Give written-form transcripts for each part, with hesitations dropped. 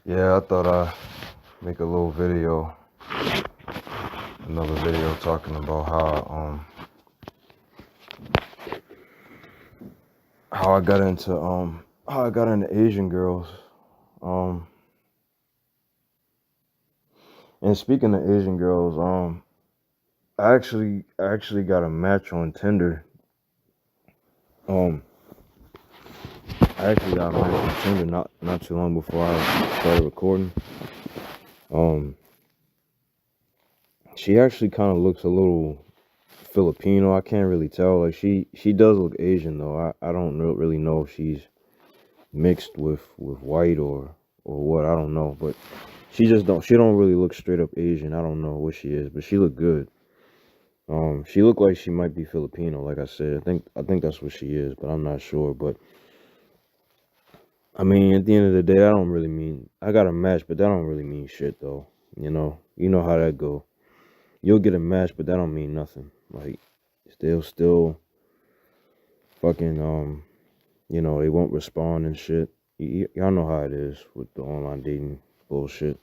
Yeah, I thought I'd make a little video, another video talking about how I got into Asian girls. Um and speaking of Asian girls, I actually got a match on Tinder. Um I actually got a match on Tinder not too long before I started recording. Um she actually kind of looks a little Filipino. I can't really tell. Like she does look Asian though. I don't really know if she's mixed with white or what. I don't know, but she don't really look straight up Asian. I don't know what she is, but she looked good. She looked like she might be Filipino. Like I said, I think that's what she is, but I'm not sure. But I mean, at the end of the day, that don't really mean I got a match, but that don't really mean shit though. You know how that go. You'll get a match, but that don't mean nothing. Like still fucking they won't respond and shit. Y'all know how it is with the online dating bullshit.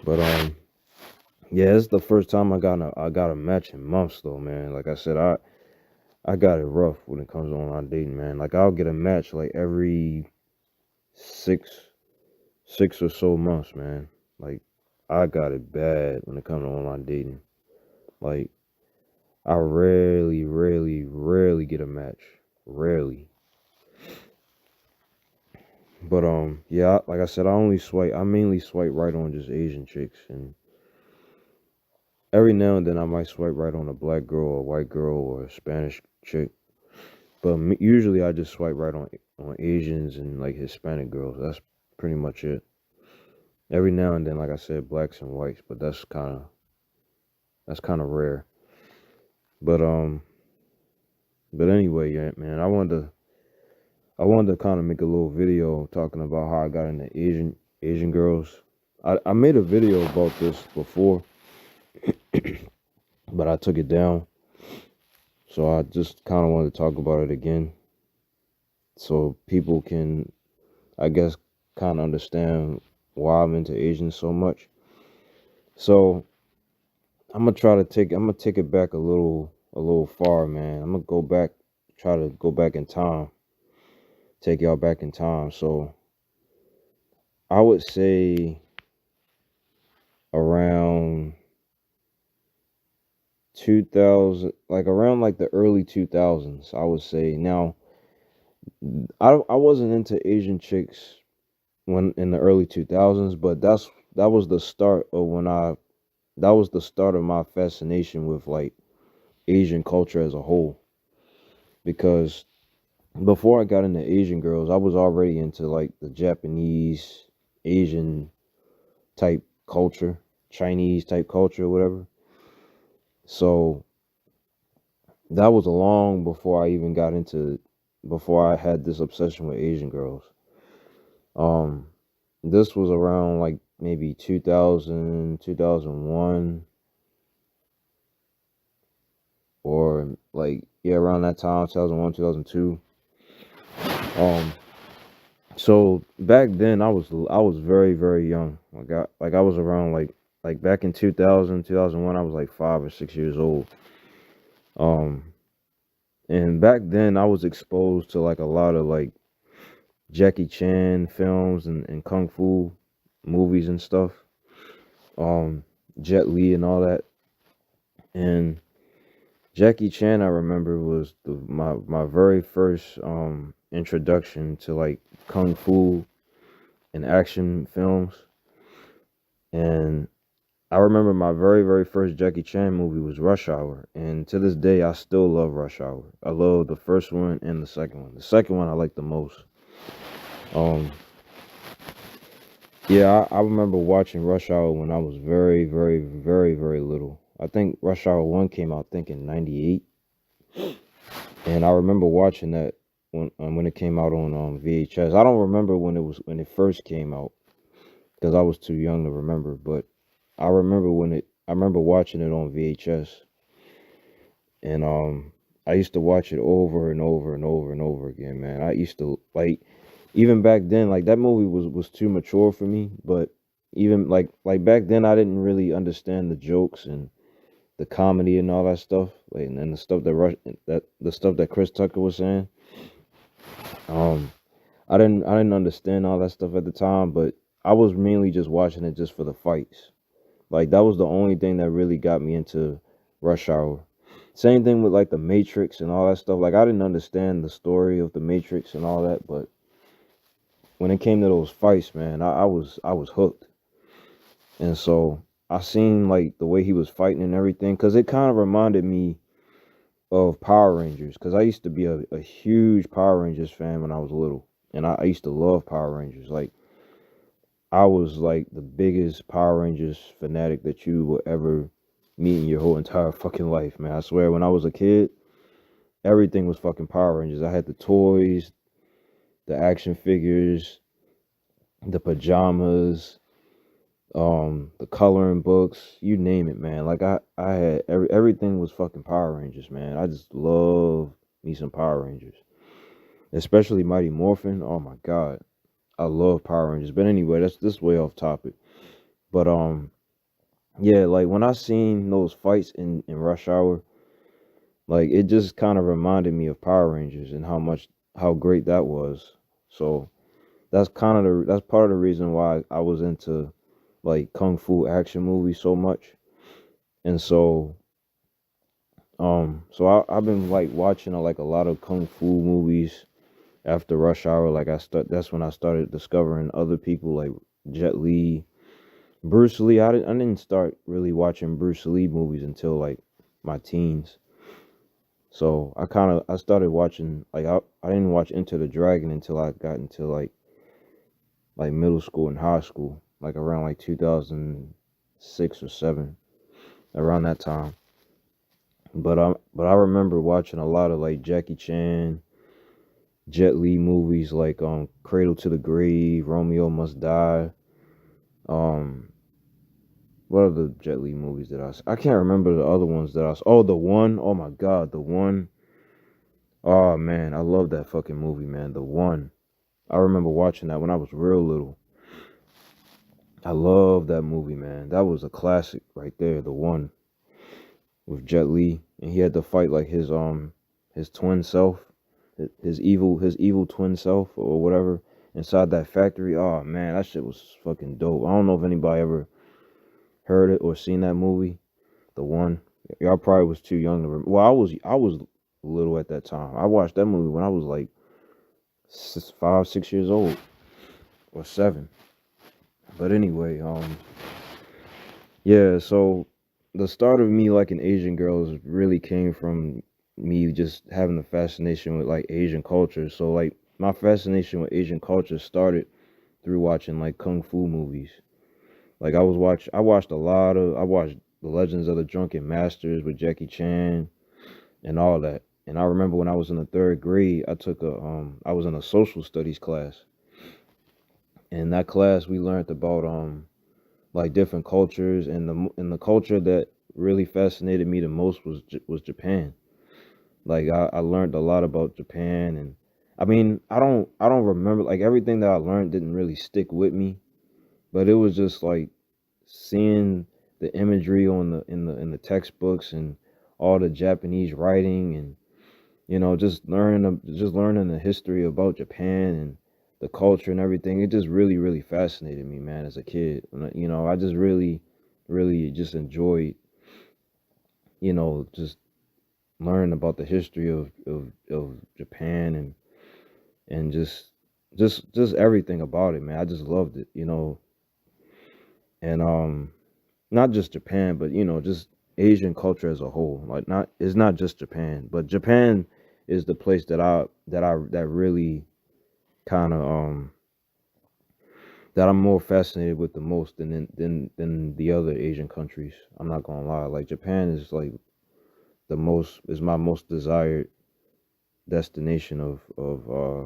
But yeah, it's the first time I got a match in months though, man. Like I said, I got it rough when it comes to online dating, man. Like I'll get a match like every six six or so months, man. Like I got it bad when it comes to online dating. Like I rarely get a match. Rarely. But yeah, like I said, I mainly swipe right on just Asian chicks, and every now and then I might swipe right on a black girl or a white girl or a Spanish chick. But usually I just swipe right on Asians and like Hispanic girls. That's pretty much it. Every now and then, like I said, blacks and whites, but that's kind of rare. But anyway, yeah, man, I wanted to kind of make a little video talking about how I got into Asian girls. I made a video about this before, but I took it down. So I just kind of wanted to talk about it again, so people can, I guess, kind of understand why I'm into Asians so much. So I'm gonna take it back a little far, man. I'm gonna go back, try to go back in time, take y'all back in time. So I would say around 2000, like around like the early 2000s. I would say. Now I wasn't into Asian chicks when in the early 2000s, but that was the start of when I that was the start of my fascination with like Asian culture as a whole, because before I got into Asian girls, I was already into like the Japanese, Asian type culture, Chinese type culture, whatever. So that was long before I even got into, before I had this obsession with Asian girls. Um, this was around like maybe 2000, 2001, or like, yeah, around that time, 2001, 2002. Um, so back then I was very young. I was around like back in 2000, 2001. I was like 5 or 6 years old. Um, and back then I was exposed to like a lot of like Jackie Chan films and kung fu movies and stuff. Um, Jet Li and all that. And Jackie Chan, I remember, was my very first introduction to like kung fu and action films. And I remember my very first Jackie Chan movie was Rush Hour, and to this day I still love Rush Hour. I love the first one and the second one. The second one I like the most. Um, yeah, I remember watching Rush Hour when I was very little. I think Rush Hour One came out, I think, in '98, and I remember watching that when it came out on VHS. I don't remember when it first came out because I was too young to remember, but I remember watching it on VHS, and I used to watch it over and over and over and over again, man. I used to like Even back then, like that movie was too mature for me. But even like back then, I didn't really understand the jokes and the comedy and all that stuff, like and the stuff that the stuff that Chris Tucker was saying. Um, I didn't understand all that stuff at the time, but I was mainly just watching it just for the fights. Like that was the only thing that really got me into Rush Hour. Same thing with like the Matrix and all that stuff. Like I didn't understand the story of the Matrix and all that, but when it came to those fights, man, I was hooked. And so I seen like the way he was fighting and everything, because it kind of reminded me of Power Rangers, because I used to be a huge Power Rangers fan when I was little, and I used to love Power Rangers. Like I was like the biggest Power Rangers fanatic that you will ever meet in your whole entire fucking life, man. I swear, when I was a kid, everything was fucking Power Rangers. I had the toys, the action figures, the pajamas, the coloring books, you name it, man. Like I had everything was fucking Power Rangers, man. I just love me some Power Rangers, especially Mighty Morphin. Oh my god, I love Power Rangers. But anyway, that's this way off topic. But yeah, like when I seen those fights in Rush Hour, like it just kind of reminded me of Power Rangers and how great that was. So that's part of the reason why I was into like kung fu action movies so much. And I've been like watching like a lot of kung fu movies after Rush Hour. Like that's when I started discovering other people like Jet Li, Bruce Lee. I didn't start really watching Bruce Lee movies until like my teens. So I started watching like I didn't watch Enter the Dragon until I got into like middle school and high school, like around like 2006 or 7, around that time. But I remember watching a lot of like Jackie Chan, Jet Li movies like Cradle to the Grave, Romeo Must Die. Um what are the Jet Li movies that I can't remember the other ones that oh, The One. Oh my god, The One. Oh man, I love that fucking movie, man. The One. I remember watching that when I was real little. I love that movie, man. That was a classic right there, The One, with Jet Li, and he had to fight like his twin self, his evil twin self or whatever inside that factory. Oh man, that shit was fucking dope. I don't know if anybody ever heard it or seen that movie, The One. Y'all probably was too young to remember. Well, I was little at that time. I watched that movie when I was like 5, 6 years old or 7. But anyway, yeah, so the start of me like an Asian girls really came from me just having a fascination with like Asian culture. So like my fascination with Asian culture started through watching like kung fu movies. Like I watched The Legends of the Drunken Masters with Jackie Chan and all that. And I remember when I was in the 3rd grade, I was in a social studies class. And in that class we learned about like different cultures, and the culture that really fascinated me the most was Japan. Like I learned a lot about Japan, and I mean I don't remember like everything that I learned didn't really stick with me, but it was just like seeing the imagery on the textbooks and all the Japanese writing, and just learning the history about Japan and the culture and everything. It just really fascinated me, man, as a kid. I just really just enjoyed, just learning about the history of Japan, and just everything about it, man. I just loved it. And not just Japan, but just Asian culture as a whole. Like not it's not just Japan, but Japan is the place that really kind of that I'm more fascinated with the most than the other Asian countries. I'm not gonna lie. Like Japan is like my most desired destination of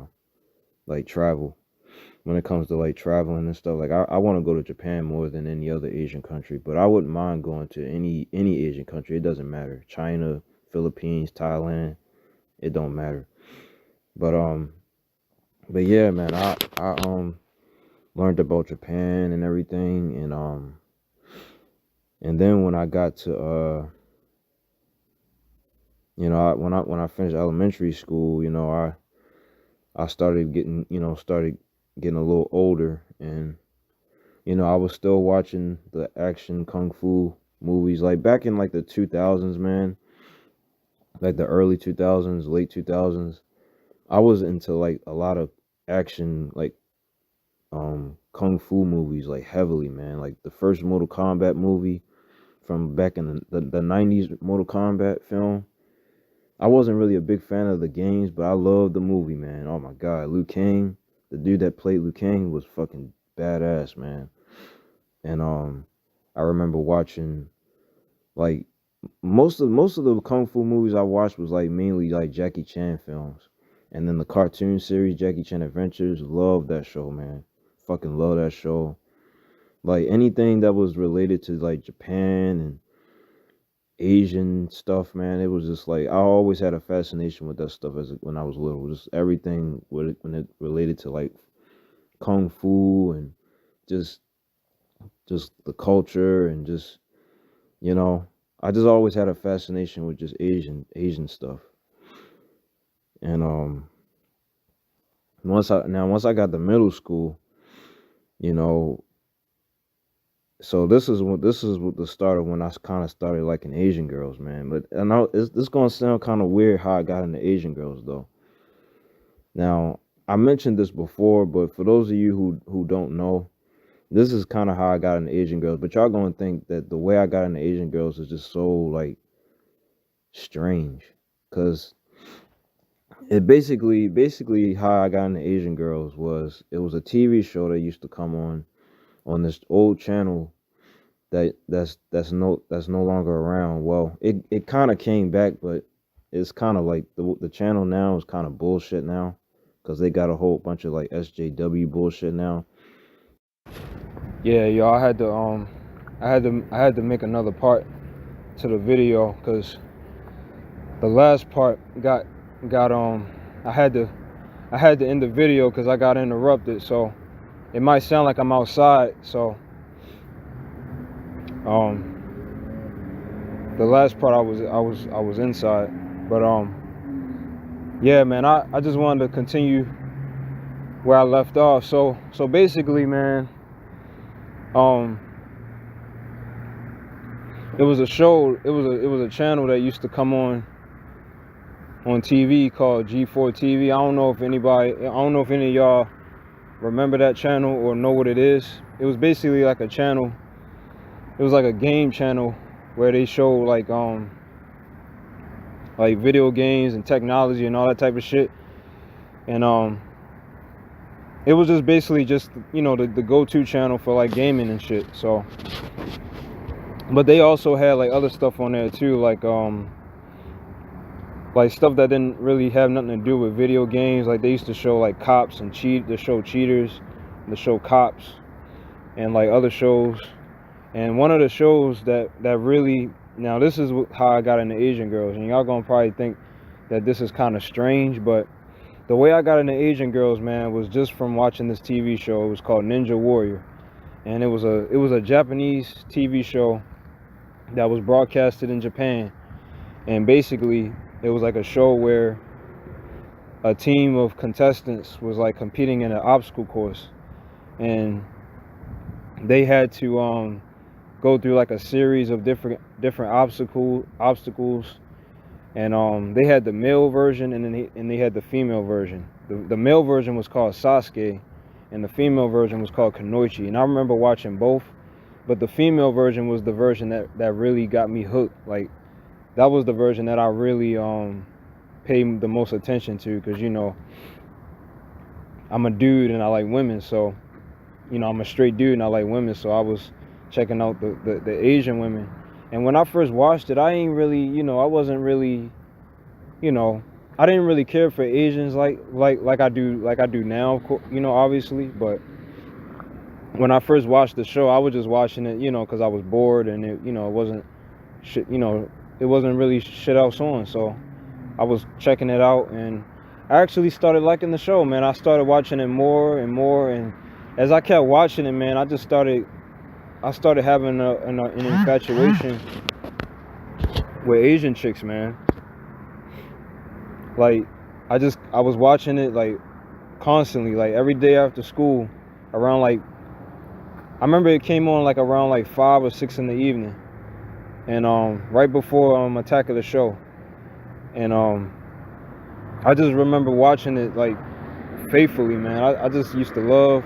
like travel. When it comes to like traveling and stuff, like I want to go to Japan more than any other Asian country, but I wouldn't mind going to any Asian country. It doesn't matter. China, Philippines, Thailand, it don't matter. But But yeah, man, I learned about Japan and everything, and then when I got to when I finished elementary school, I started getting a little older, and I was still watching the action kung fu movies like back in like the 2000s, man, like the early 2000s, late 2000s. I was into like a lot of action like kung fu movies like heavily, man. Like the first Mortal Kombat movie from back in the 90s Mortal Kombat film. I wasn't really a big fan of the games, but I loved the movie, man. Oh my god, Liu Kang, the dude that played Liu Kang was fucking badass, man. And I remember watching like most of the kung fu movies I watched was like mainly like Jackie Chan films. And then the cartoon series Jackie Chan Adventures, love that show, man. Fucking love that show. Like anything that was related to like Japan and Asian stuff, man, it was just like I always had a fascination with that stuff as when I was little. Just everything when it related to like kung fu and just just the culture and just you know, I just always had a fascination with just Asian stuff. And once I got to middle school, you know, so this is what the start of when I kind of started liking Asian girls, man. But I know it's gonna sound kind of weird how I got into Asian girls though. Now I mentioned this before, but for those of you who don't know, this is kind of how I got into Asian girls. But y'all gonna think that the way I got into Asian girls is just so like strange, cause basically how I got into Asian girls was it was a TV show that used to come on this old channel that's no longer around. Well, it kind of came back, but it's kind of like the channel now is kind of bullshit now because they got a whole bunch of like SJW bullshit now. Yeah, y'all, I had to make another part to the video because the last part got I had to I had to end the video because I got interrupted. So it might sound like I'm outside. So um the last part I was inside. But yeah, man, I just wanted to continue where I left off. So basically, man, um it was a show, it was a channel that used to come on TV called G4 TV. I don't know if any of y'all remember that channel or know what it is. It was basically like a channel. It was like a game channel where they show like video games and technology and all that type of shit. And it was just basically just the go-to channel for like gaming and shit. So, but they also had like other stuff on there too, like stuff that didn't really have nothing to do with video games. Like they used to show like cops and to show cheaters, to show cops, and like other shows. And one of the shows that really, now this is how I got into Asian girls, and y'all gonna probably think that this is kind of strange, but the way I got into Asian girls, man, was just from watching this TV show. It was called Ninja Warrior, and it was a Japanese TV show that was broadcasted in Japan. And basically it was like a show where a team of contestants was like competing in an obstacle course, and they had to go through like a series of different obstacles. And they had the male version, and then they had the female version. The male version was called Sasuke, and the female version was called Kanoichi. And I remember watching both, but the female version was the version that really got me hooked. Like that was the version that I really paid the most attention to, because I'm a dude and I like women. So I'm a straight dude and I like women, so I was checking out the Asian women. And when I first watched it, I ain't really, I wasn't really, I didn't really care for Asians like I do now, obviously. But when I first watched the show, I was just watching it, because I was bored, and it wasn't shit, it wasn't really shit else on. So I was checking it out, and I actually started liking the show, man. I started watching it more and more, and as I kept watching it, man, I started having an infatuation with Asian chicks, man. Like, I was watching it like constantly, like every day after school, around like, I remember it came on like around like 5 or 6 in the evening, and right before Attack of the Show, and I just remember watching it like faithfully, man. I just used to love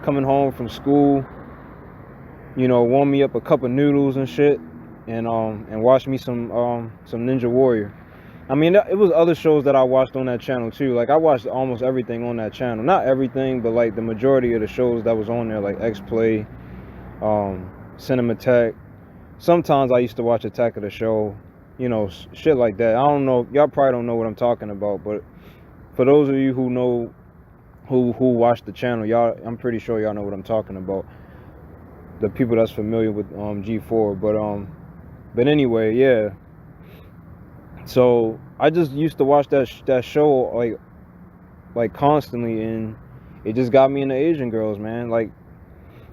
coming home from school, warm me up a cup of noodles and shit, and watch me some Ninja Warrior. I mean, it was other shows that I watched on that channel too. Like, I watched almost everything on that channel. Not everything, but like the majority of the shows that was on there, like X Play, Cinematech. Sometimes I used to watch Attack of the Show, shit like that. I don't know, y'all probably don't know what I'm talking about, but for those of you who know, who watch the channel, y'all, I'm pretty sure y'all know what I'm talking about. The people that's familiar with G4, but anyway, yeah. So I just used to watch that show like constantly, and it just got me into Asian girls, man. Like,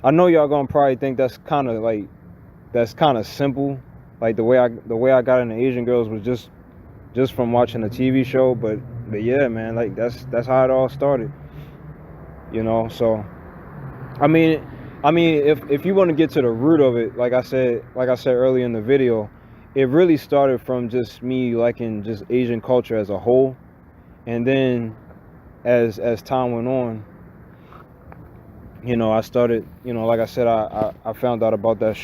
I know y'all gonna probably think that's kind of simple. Like, the way I got into Asian girls was just from watching a TV show, but yeah, man, like that's how it all started. So I mean, if you want to get to the root of it, like I said earlier in the video, it really started from just me liking just Asian culture as a whole, and then as time went on, I started, like I said, I found out about that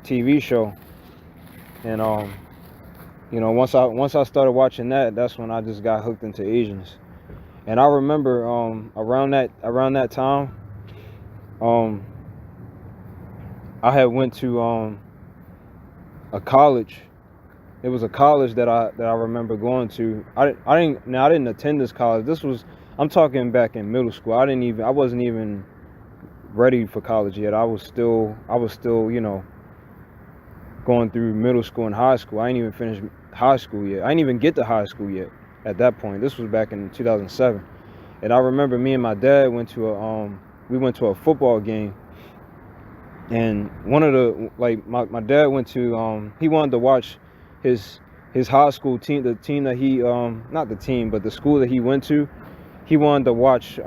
TV show, and once I started watching that, that's when I just got hooked into Asians. And I remember around that time, I had went to a college. It was a college that I remember going to. I didn't attend this college. I'm talking back in middle school. I wasn't even ready for college yet. I was still going through middle school and high school. I didn't even finish high school yet. I didn't even get to high school yet at that point. This was back in 2007. And I remember me and my dad went to a football game. And one of the, like, my dad went to, he wanted to watch his high school team, the team that he, not the team, but the school that he went to. He wanted to watch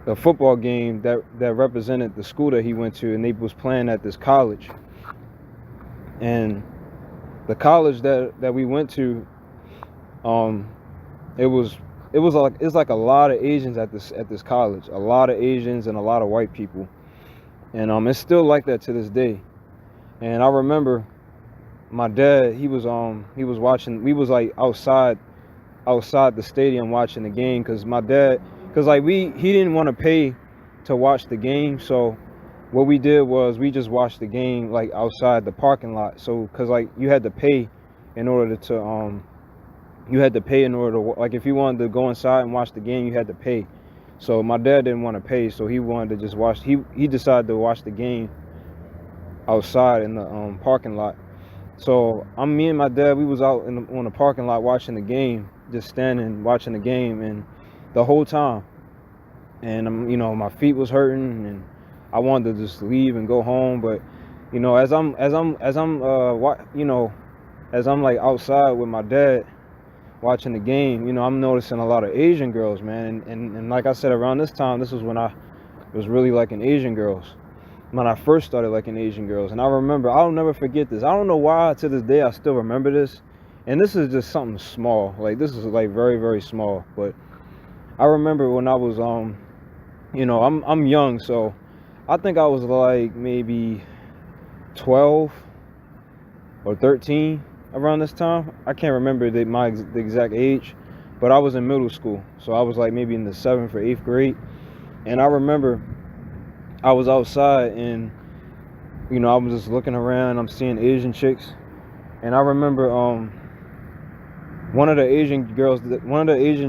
the football game that represented the school that he went to, and they was playing at this college. And the college that we went to, it's like a lot of Asians at this college, a lot of Asians and a lot of white people. And it's still like that to this day. And I remember my dad, he was watching, we was like outside the stadium watching the game, because he didn't want to pay to watch the game. So what we did was we just watched the game like outside the parking lot. So because like you had to pay in order to like, if you wanted to go inside and watch the game, you had to pay. So my dad didn't want to pay, so he wanted to just watch. He decided to watch the game outside in the parking lot. So me and my dad, we was out on the parking lot watching the game, just standing watching the game, and the whole time. And my feet was hurting, and I wanted to just leave and go home. But as I'm like outside with my dad watching the game, I'm noticing a lot of Asian girls, man. And like I said, around this time, this was when I was really liking Asian girls. When I first started liking Asian girls. And I remember, I'll never forget this. I don't know why to this day I still remember this. And this is just something small. Like, this is like very, very small. But I remember when I was I'm young, so I think I was like maybe 12 or 13 around this time. I can't remember the exact age, but I was in middle school, so I was like maybe in the 7th or 8th grade. And I remember I was outside, and I was just looking around. I'm seeing Asian chicks, and I remember one of the Asian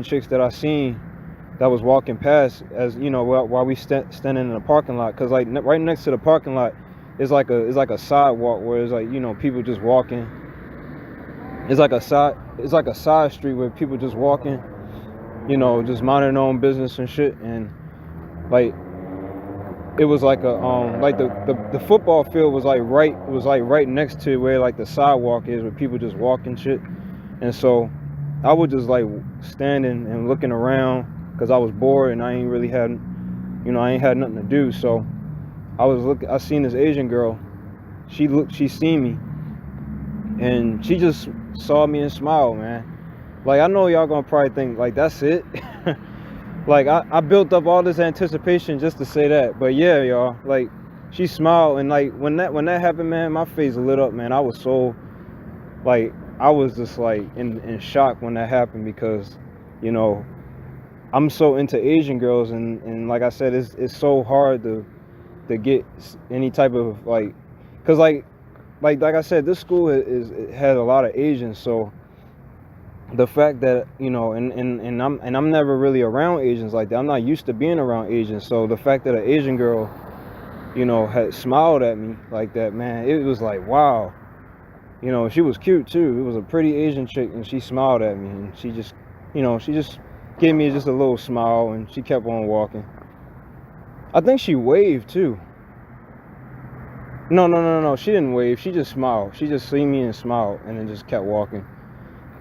chicks that I seen that was walking past, as while we standing in the parking lot, because like right next to the parking lot is like a sidewalk where it's like people just walking. It's like a it's like a side street where people just walking, you know, just minding their own business and shit. And like it was like a like the football field was like right next to where like the sidewalk is, where people just walk and shit. And so I would just like standing and looking around because I was bored and I ain't really had, you know, I ain't had nothing to do. So I seen this Asian girl. She seen me, and she just saw me and smiled, man. Like, I know y'all gonna probably think like that's it. Like I built up all this anticipation just to say that, but yeah, y'all, like she smiled, and like when that happened, man, my face lit up, man. I was so like I was just like in shock when that happened, because, you know, I'm so into Asian girls, and like I said, it's so hard to get any type of like, cause like I said, this school it has a lot of Asians, so the fact that, you know, and I'm never really around Asians like that. I'm not used to being around Asians, so the fact that an Asian girl, you know, had smiled at me like that, man, it was like, wow. You know, she was cute too. It was a pretty Asian chick, and she smiled at me, and she just, you know, she just gave me just a little smile, and she kept on walking. I think she waved too. No, she didn't wave. She just smiled. She just seen me and smiled, and then just kept walking.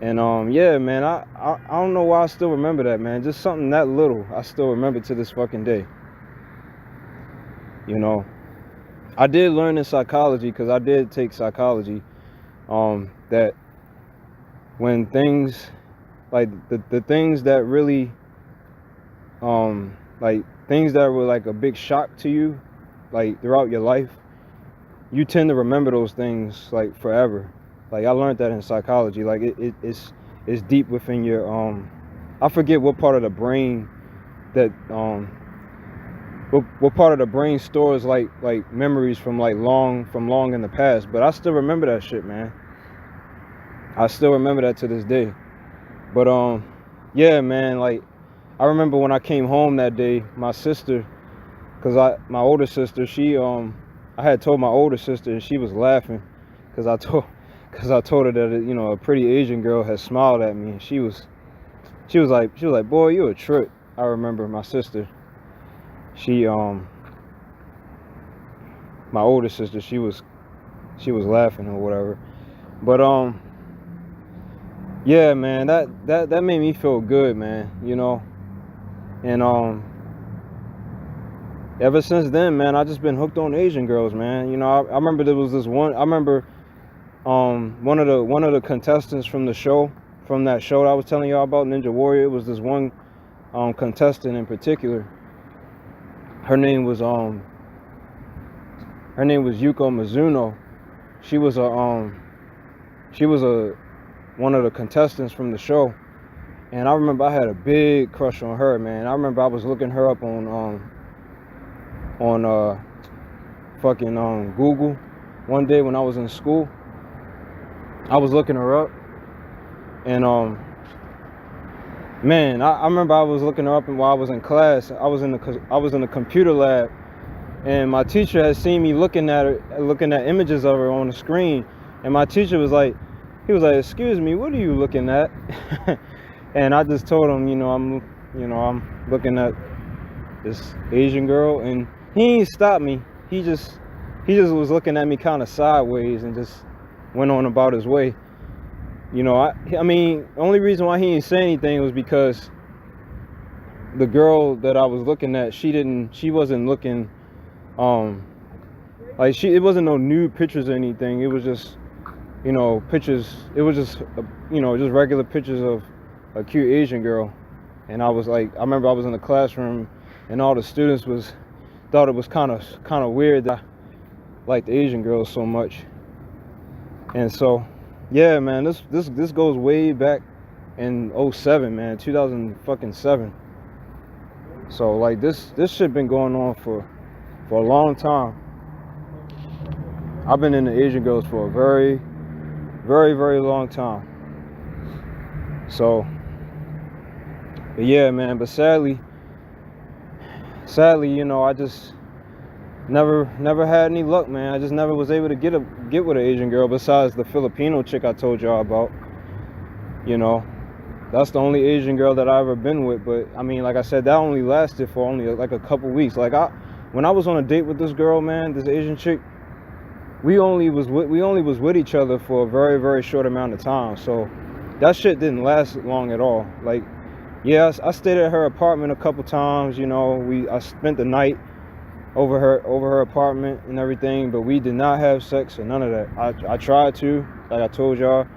And yeah, man, I don't know why I still remember that, man. Just something that little, I still remember to this fucking day. You know, I did learn in psychology, because I did take psychology, that when things like the things that really like things that were like a big shock to you, like throughout your life, you tend to remember those things like forever. Like I learned that in psychology. Like it's deep within your I forget what part of the brain that what part of the brain stores like memories from long in the past. But I still remember that shit, man. I still remember that to this day. But yeah, man, like I remember when I came home that day, my sister, my older sister, she I had told my older sister, and she was laughing because I told her that, you know, a pretty Asian girl had smiled at me, and she was like, boy, you a trip. I remember my sister, she my older sister, she was laughing or whatever. But yeah, man, that made me feel good, man, you know. And ever since then, man, I just been hooked on Asian girls, man. You know, I remember there was this one. I remember one of the contestants from that show that I was telling y'all about, Ninja Warrior. It was this one contestant in particular. Her name was Yuko Mizuno. She was one of the contestants from the show, and I remember I had a big crush on her, man. I remember I was looking her up on Google one day when I was in school. I was looking her up, and man, I remember I was looking her up, and while I was in class, I was in the computer lab, and my teacher had seen me looking at images of her on the screen, and my teacher was like, excuse me, what are you looking at? And I just told him, I'm looking at this Asian girl, and he didn't stop me. He just was looking at me kind of sideways and just went on about his way. I mean, the only reason why he didn't say anything was because the girl that I was looking at, she wasn't looking, it wasn't no nude pictures or anything. It was just, pictures. It was just, just regular pictures of a cute Asian girl. And I was like, I remember I was in the classroom, and all the students thought it was kind of weird that I liked Asian girls so much. And so, yeah, man, this goes way back in 07, man, 2007. So like this shit been going on for a long time. I've been into Asian girls for a very, very, very long time. So, but yeah, man, but sadly, I just never had any luck, man. I just never was able to get with an Asian girl besides the Filipino chick I told y'all about. You know, that's the only Asian girl that I ever been with. But I mean, like I said, that only lasted for only like a couple weeks. Like when I was on a date with this girl, man, this Asian chick, we only was with each other for a very, very short amount of time. So that shit didn't last long at all. Like, yeah, I stayed at her apartment a couple times. You know, I spent the night over her apartment and everything, but we did not have sex or none of that. I tried to, like I told y'all,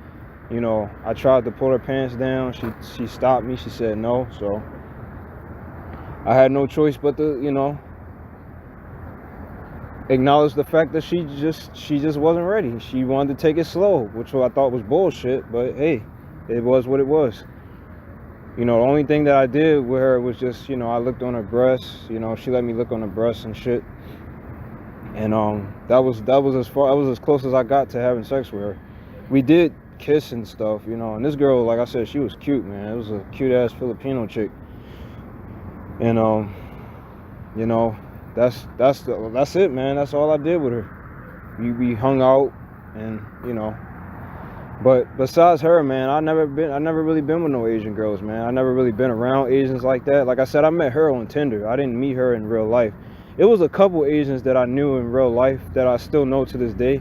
you know, I tried to pull her pants down. She stopped me. She said no. So I had no choice but to, you know, acknowledge the fact that she just wasn't ready. She wanted to take it slow, which I thought was bullshit, but hey, it was what it was. You know, the only thing that I did with her was just, you know, I looked on her breasts. You know, she let me look on her breasts and shit. And that was as close as I got to having sex with her. We did kiss and stuff, you know. And this girl, like I said, she was cute, man. It was a cute ass Filipino chick. And you know, that's it, man. That's all I did with her. We hung out, and you know. But besides her, man, I never really been with no Asian girls, man. I never really been around Asians like that. Like I said, I met her on Tinder. I didn't meet her in real life. It was a couple Asians that I knew in real life that I still know to this day,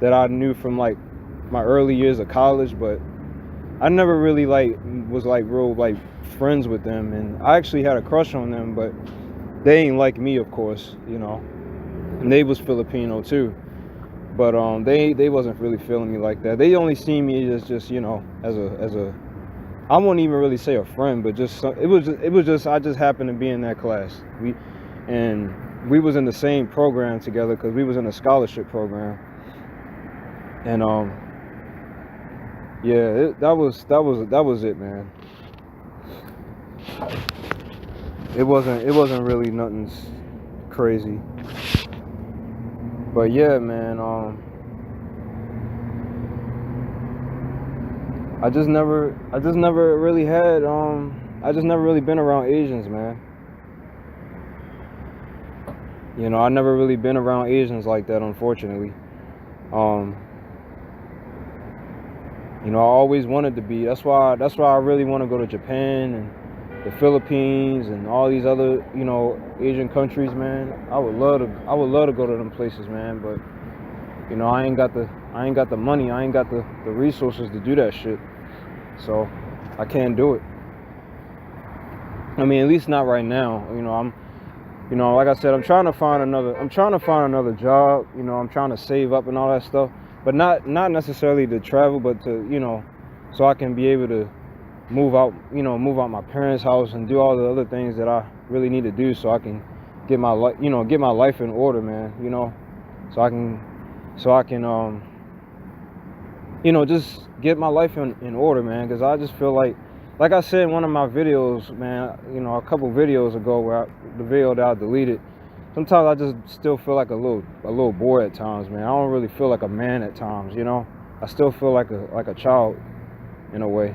that I knew from like my early years of college, but I never really was real friends with them. And I actually had a crush on them, but they ain't like me, of course, you know. And they was Filipino too. But they wasn't really feeling me like that. They only seen me as just, you know, as a I won't even really say a friend, but just it was just I just happened to be in that class. We was in the same program together because we was in a scholarship program. And yeah, that was it, man. It wasn't really nothing crazy. But yeah, man, I just never really been around Asians, man. You know, I never really been around Asians like that, unfortunately. You know, I always wanted to be. That's why I really want to go to Japan and the Philippines and all these other, you know, Asian countries, man. I would love to go to them places, man, but you know, I ain't got the money, I ain't got the resources to do that shit. So I can't do it. I mean, at least not right now. You know, like I said, I'm trying to find another job. You know, I'm trying to save up and all that stuff, but not necessarily to travel, but to, you know, so I can be able to move out my parents' house and do all the other things that I really need to do, so I can get my life in order, man. You know, so I can you know, just get my life in order, man. Because I just feel like I said in one of my videos, man, you know, a couple videos ago, the video that I deleted, sometimes I just still feel like a little bored at times, man. I don't really feel like a man at times, you know. I still feel like a child in a way,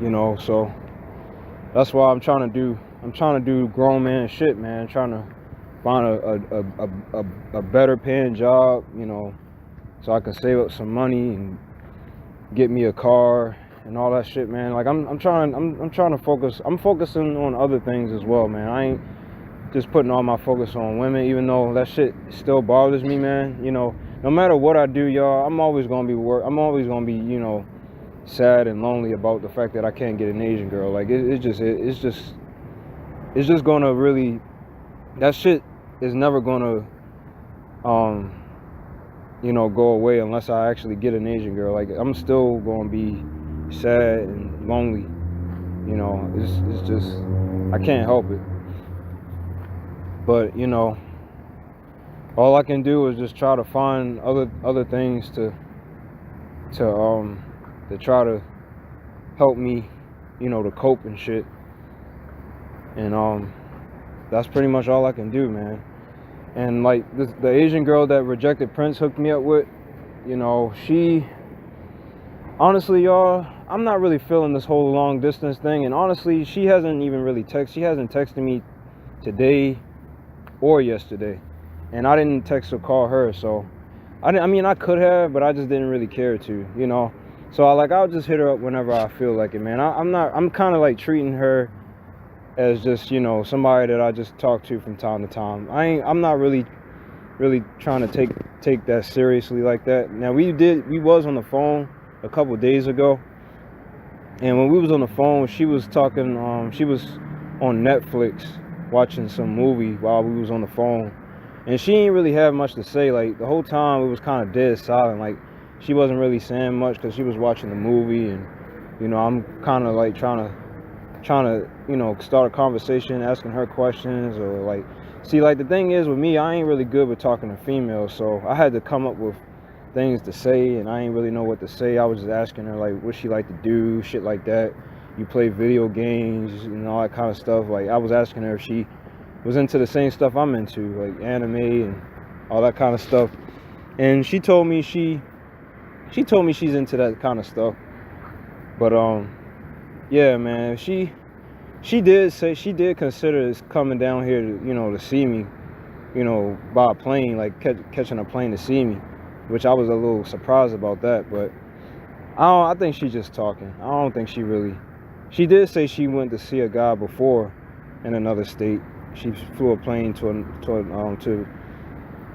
you know. So that's why I'm trying to do grown man shit, man. Trying to find a better paying job, you know, so I can save up some money and get me a car and all that shit, man. Like I'm trying to focus. I'm focusing on other things as well, man. I ain't just putting all my focus on women, even though that shit still bothers me, man. You know, no matter what I do, y'all, I'm always gonna be, you know, sad and lonely about the fact that I can't get an Asian girl. Like it's just gonna really, that shit is never gonna you know, go away unless I actually get an Asian girl. Like I'm still gonna be sad and lonely, you know. It's just, I can't help it. But you know, all I can do is just try to find other things to try to help me, you know, to cope and shit. And that's pretty much all I can do, man. And like the Asian girl that Rejected Prince hooked me up with, you know, honestly, y'all, I'm not really feeling this whole long distance thing. And honestly, she hasn't texted me today or yesterday. And I didn't text or call her, so I mean, I could have, but I just didn't really care to, you know. So I'll just hit her up whenever I feel like it, man. I'm kind of like treating her as just, you know, somebody that I just talk to from time to time. I'm not really trying to take that seriously like that. Now we was on the phone a couple days ago, and when we was on the phone, she was talking. She was on Netflix watching some movie while we was on the phone, and she didn't really have much to say. Like the whole time, it was kind of dead silent. Like she wasn't really saying much because she was watching the movie, and you know, I'm kind of like trying to you know, start a conversation, asking her questions, or like, see, like the thing is with me, I ain't really good with talking to females, so I had to come up with things to say, and I ain't really know what to say. I was just asking her like what she like to do, shit like that. You play video games and all that kind of stuff. Like I was asking her if she was into the same stuff I'm into, like anime and all that kind of stuff. And she told me she's into that kind of stuff. But yeah, man, she did say she did consider coming down here to, you know, to see me, you know, by a plane, like catching a plane to see me, which I was a little surprised about that. But I think she's just talking. I don't think she really. She did say she went to see a guy before in another state. She flew a plane to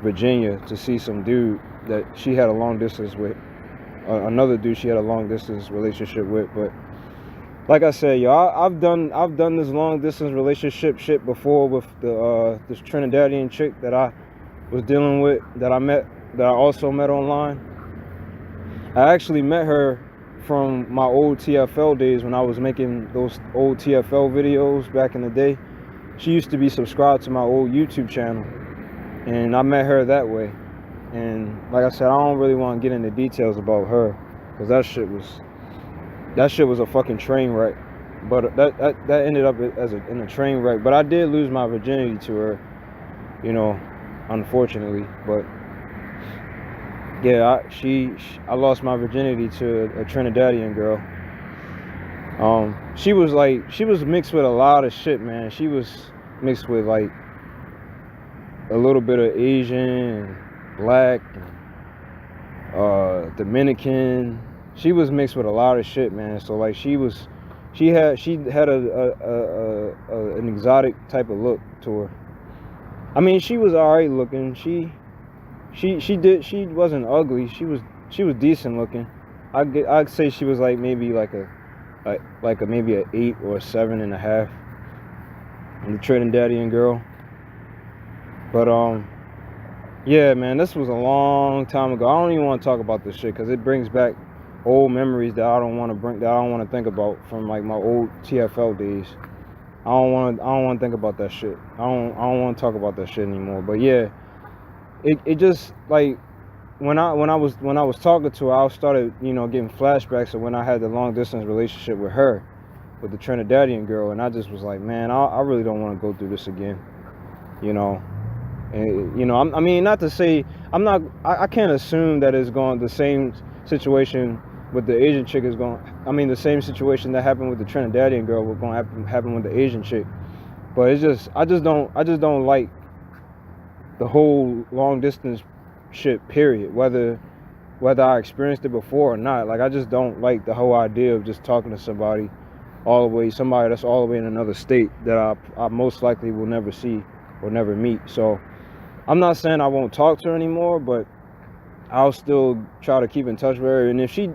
Virginia to see some dude that she had a long distance with, another dude she had a long distance relationship with. But like I said, yo, I've done this long distance relationship shit before with this Trinidadian chick that I was dealing with, that I also met online. I actually met her from my old TFL days when I was making those old TFL videos back in the day. She used to be subscribed to my old YouTube channel, and I met her that way. And like I said, I don't really want to get into details about her, because that shit was a fucking train wreck. But that ended up in a train wreck. But I did lose my virginity to her, you know, unfortunately. But yeah, I lost my virginity to a Trinidadian girl. She was mixed with a lot of shit, man. She was mixed with like a little bit of Asian and black and Dominican. She was mixed with a lot of shit, man. So like she had an exotic type of look to her. I mean, she was alright looking. She wasn't ugly. She was decent looking. I'd say she was like maybe like a maybe an 8 or a 7.5. The Trinidadian girl. But yeah, man, this was a long time ago. I don't even want to talk about this shit because it brings back old memories that I don't want to think about from like my old TFL days. I don't want to think about that shit. I don't want to talk about that shit anymore. But yeah, it just like when I was talking to her, I started, you know, getting flashbacks of when I had the long distance relationship with her, with the Trinidadian girl, and I just was like, man, I really don't want to go through this again, you know. And, you know, I mean, not to say I can't assume that it's going the same situation with the Asian chick is going. I mean, the same situation that happened with the Trinidadian girl was going to happen with the Asian chick. But it's just I just don't like the whole long distance shit, period. Whether I experienced it before or not, like I just don't like the whole idea of just talking to somebody that's all the way in another state that I most likely will never see or never meet. So I'm not saying I won't talk to her anymore, but I'll still try to keep in touch with her. And if she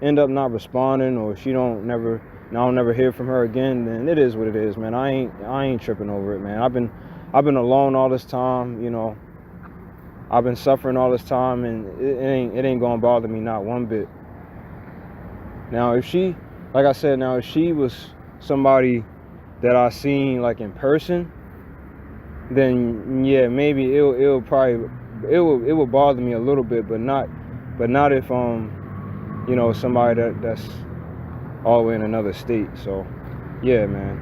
end up not responding, or if I don't never hear from her again, then it is what it is, man. I ain't tripping over it, man. I've been alone all this time, you know. I've been suffering all this time, and it ain't gonna bother me not one bit. Now, if she was somebody that I seen like in person, then yeah, maybe it will bother me a little bit, but not if you know, somebody that's all the way in another state. So yeah, man.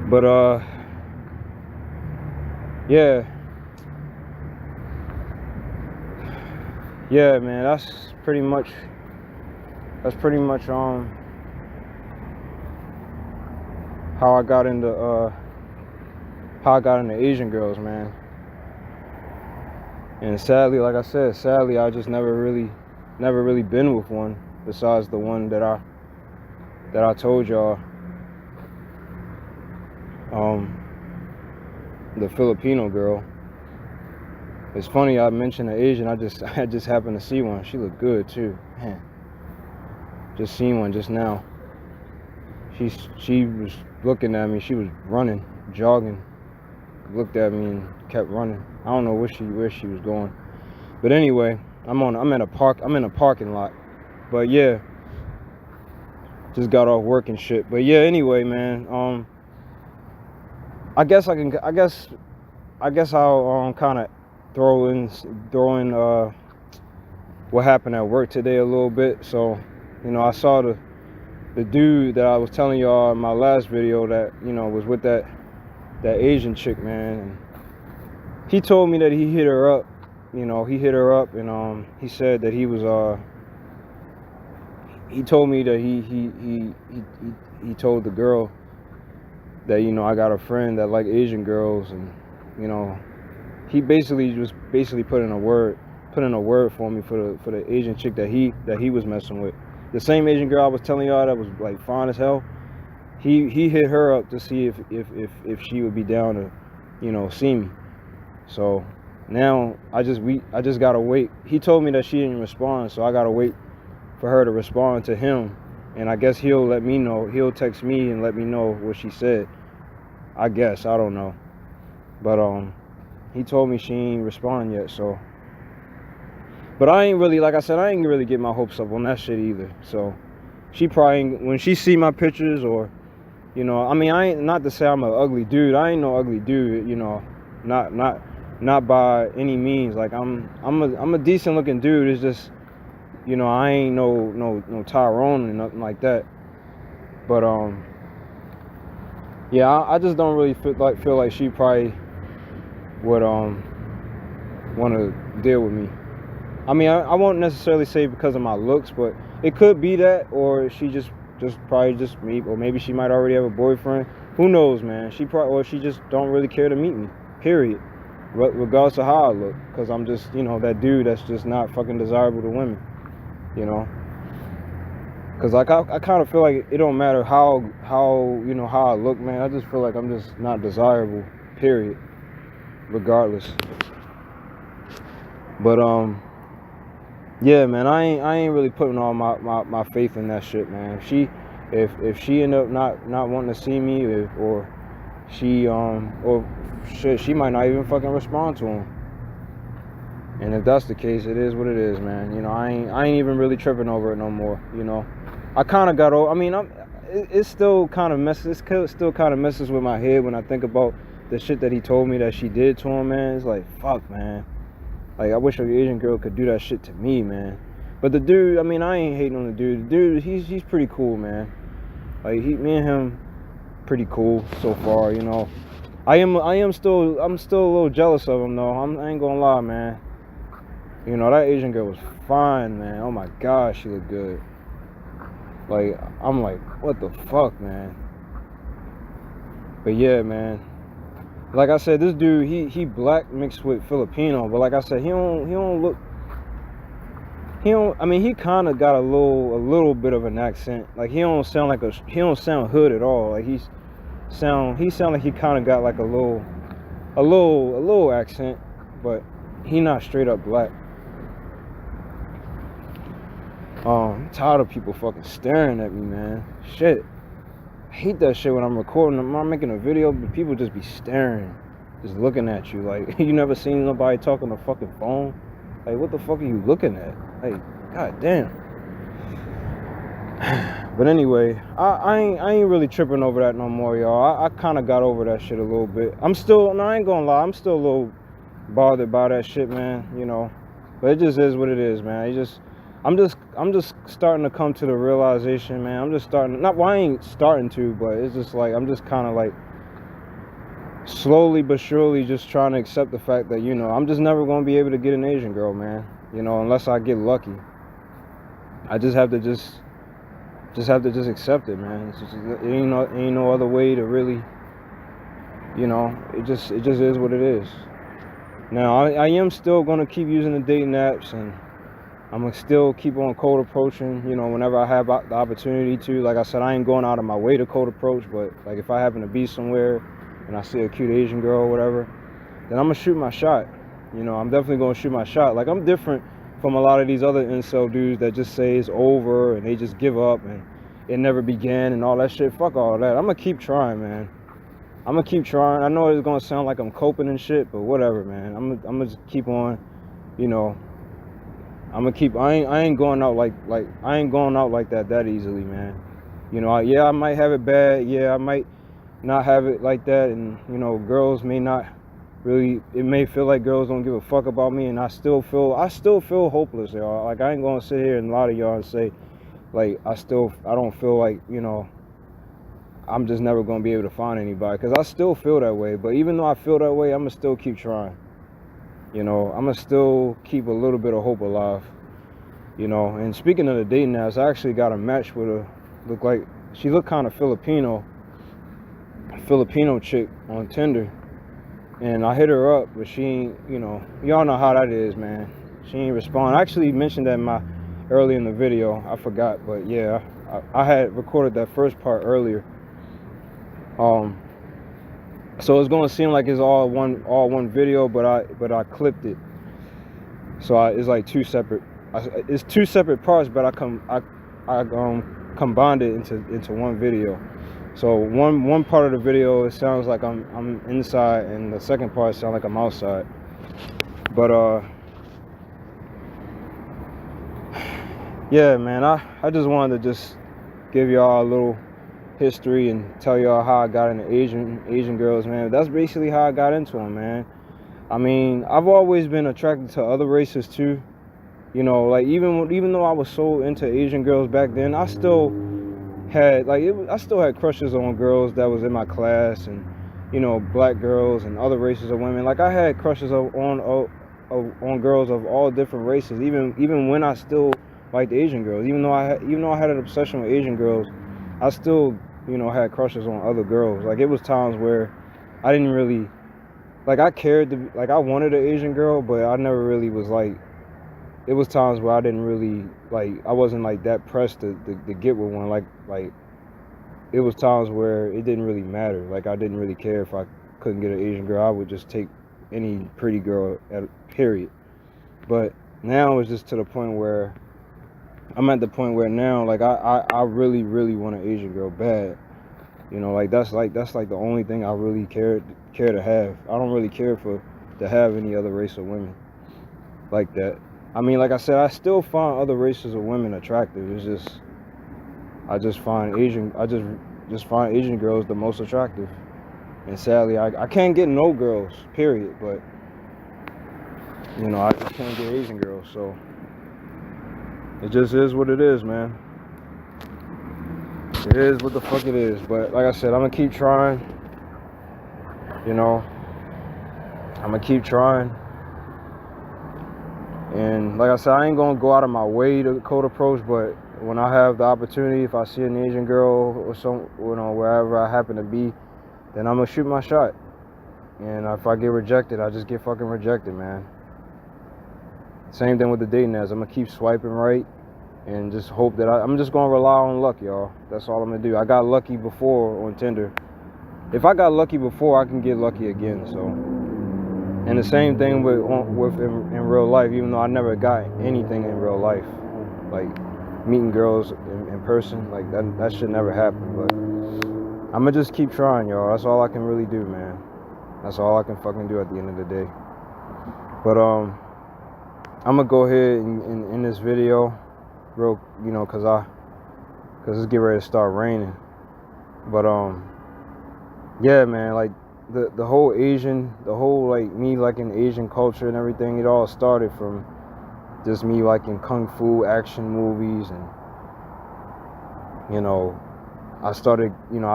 But yeah, man, that's pretty much how I got into Asian girls, man. And sadly, like I said, I just never really never really been with one besides the one that I told y'all. The Filipino girl. It's funny I mentioned an Asian. I just happened to see one. She looked good too. Man, just seen one just now. She was looking at me. She was running, jogging. Looked at me and kept running. I don't know where she was going. But anyway, I'm in a parking lot. But yeah, just got off work and shit. But yeah, anyway, man. I guess I'll kind of throw in what happened at work today a little bit. So, I saw the dude that I was telling y'all in my last video that, was with that Asian chick, man. And he told me that he hit her up. And he said that he was he told me that he told the girl that, I got a friend that like Asian girls, and he was putting in a word for me for the Asian chick that he was messing with. The same Asian girl I was telling y'all that was like fine as hell. He hit her up to see if she would be down to, see me. So now I just gotta wait. He told me that she didn't respond, so I gotta wait for her to respond to him. And I guess he'll let me know. He'll text me and let me know what she said. I guess, I don't know. But he told me she ain't respond yet, so. But I ain't really, like I said, I ain't really get my hopes up on that shit either. So she probably ain't, when she see my pictures, or I mean, I ain't, not to say I'm an ugly dude. I ain't no ugly dude, not by any means. Like I'm a decent looking dude. It's just, I ain't no Tyrone and nothing like that. But yeah, I just don't really feel like she probably would want to deal with me. I mean, I won't necessarily say because of my looks, but it could be that, or she just probably just me, or maybe she might already have a boyfriend. Who knows, man? Or she just don't really care to meet me. Period. Regardless of how I look, because I'm just that dude that's just not fucking desirable to women. Because like I kind of feel like it don't matter how I look, man. I just feel like I'm just not desirable. Period. Regardless. But yeah, man, I ain't really putting all my faith in that shit, man. If she end up not wanting to see me, or shit, she might not even fucking respond to him. And if that's the case, it is what it is, man. I ain't even really tripping over it no more. I kind of got over. I mean, it's still kind of messes. It still kind of messes with my head when I think about the shit that he told me that she did to him, man. It's like, fuck, man. Like, I wish an Asian girl could do that shit to me, man. But the dude, I mean, I ain't hating on the dude. The dude, he's pretty cool, man. Like, me and him, pretty cool so far, I'm still a little jealous of him, though. I ain't gonna lie, man. That Asian girl was fine, man. Oh my God, she looked good. Like, I'm like, what the fuck, man? But yeah, man. Like I said, this dude, he black mixed with Filipino, but like I said, he don't look. I mean, he kind of got a little bit of an accent. Like, he don't sound hood at all. Like, he sound like he kind of got like a little accent, but he not straight up black. I'm tired of people fucking staring at me, man. Shit. I hate that shit when I'm recording. I'm making a video, but people just be staring. Just looking at you. Like, you never seen nobody talk on the fucking phone? Like, what the fuck are you looking at? Like, god damn. But anyway, I ain't really tripping over that no more, y'all. I kind of got over that shit a little bit. I ain't gonna lie. I'm still a little bothered by that shit, man. But it just is what it is, man. I'm just starting to come to the realization, man. I'm just starting, I ain't starting to, but it's just like, I'm just kind of like slowly but surely just trying to accept the fact that, I'm just never going to be able to get an Asian girl, man. Unless I get lucky. I just have to accept it, man. It ain't no other way to really, it just is what it is. Now, I am still going to keep using the dating apps, and I'm gonna still keep on cold approaching, you know, whenever I have the opportunity to. Like I said, I ain't going out of my way to cold approach, but like if I happen to be somewhere and I see a cute Asian girl or whatever, then I'm gonna shoot my shot. You know, I'm definitely gonna shoot my shot. Like, I'm different from a lot of these other incel dudes that just say it's over and they just give up and it never began and all that shit. Fuck all that. I'm gonna keep trying, man. I'm gonna keep trying. I know it's gonna sound like I'm coping and shit, but whatever, man. I'm gonna just keep on, you know. I'm gonna keep. I ain't going out like I ain't going out like that easily, man. You know, yeah, I might have it bad. Yeah, I might not have it like that, and you know, girls may not really. It may feel like girls don't give a fuck about me, and I still feel hopeless, y'all. Like, I ain't gonna sit here and lie to y'all and say, like, I don't feel like, you know, I'm just never gonna be able to find anybody, because I still feel that way. But even though I feel that way, I'm gonna still keep trying. You know, I'm gonna still keep a little bit of hope alive. You know, and speaking of the dating apps, I actually got a match with she looked kind of Filipino chick on Tinder, and I hit her up, but she ain't, you know, y'all know how that is, man. She ain't respond. I actually mentioned that early in the video. I forgot, but yeah, I had recorded that first part earlier. So it's gonna seem like it's all one video, but I clipped it. So it's like it's two separate parts, but I combined it into one video. So one part of the video, it sounds like I'm inside, and the second part sounds like I'm outside. But yeah, man, I just wanted to just give y'all a little history and tell y'all how I got into Asian girls, man. That's basically how I got into them, man. I mean, I've always been attracted to other races too. You know, like, even though I was so into Asian girls back then, I still had crushes on girls that was in my class, and, you know, black girls and other races of women. Like, I had crushes on girls of all different races, even when I still liked Asian girls. Even though I had an obsession with Asian girls, I still, you know, had crushes on other girls. Like, it was times where I didn't really, like, I wanted an Asian girl, but I never really was like. It was times where I didn't really, like, I wasn't like that pressed to get with one. Like it was times where it didn't really matter. Like, I didn't really care if I couldn't get an Asian girl. I would just take any pretty girl period. But now it's just to the point where I'm at the point where now, like, I really want an Asian girl bad. You know, like, that's like the only thing I really care to have. I don't really care to have any other race of women like that. I mean, like I said, I still find other races of women attractive. It's just, I just find Asian girls the most attractive. And sadly, I can't get no girls, period. But, you know, I can't get Asian girls, so it just is what it is, man. It is what the fuck it is. But like I said, I'm gonna keep trying. You know, I'm gonna keep trying. And like I said, I ain't gonna go out of my way to cold approach, but when I have the opportunity, if I see an Asian girl or wherever I happen to be, then I'm gonna shoot my shot. And if I get rejected, I just get fucking rejected, man. Same thing with the dating apps. I'm gonna keep swiping right and just hope that I'm just gonna rely on luck, y'all. That's all I'm gonna do. I got lucky before on Tinder. If I got lucky before, I can get lucky again. So. And the same thing with in real life, even though I never got anything in real life, like meeting girls in person, like that should never happen. But I'm gonna just keep trying, y'all. That's all I can really do, man. That's all I can fucking do at the end of the day. But I'm gonna go ahead and in this video, cause it's getting ready to start raining. But yeah, man, like. The whole like me liking Asian culture and everything, it all started from just me liking kung fu action movies, and, you know, I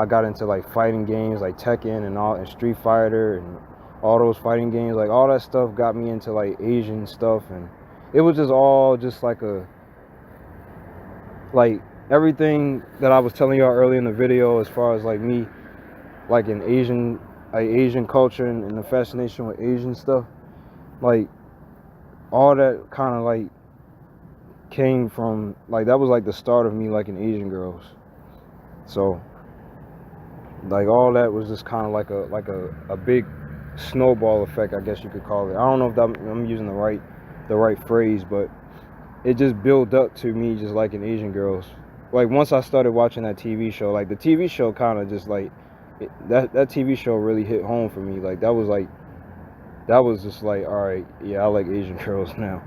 got into like fighting games like Tekken and Street Fighter and all those fighting games. Like, all that stuff got me into like Asian stuff, and it was just all just like everything that I was telling y'all earlier in the video, as far as like me like in Asian culture and the fascination with Asian stuff, like all that kind of like came from, like, that was like the start of me liking Asian girls. So like all that was just kind of like a big snowball effect, I guess you could call it. I don't know if I'm using the right phrase, but it just built up to me just liking Asian girls. Like once I started watching that TV show, like the TV show kind of just like that TV show really hit home for me. Like that was just like, all right, yeah, I like Asian girls now.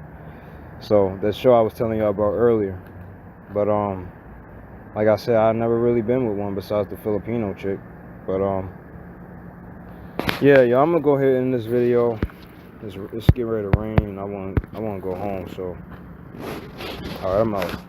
So that show I was telling y'all about earlier. But like I said, I've never really been with one besides the Filipino chick. But yeah, I'm gonna go ahead and end this video. It's getting ready to rain, and I want to go home. So, all right, I'm out.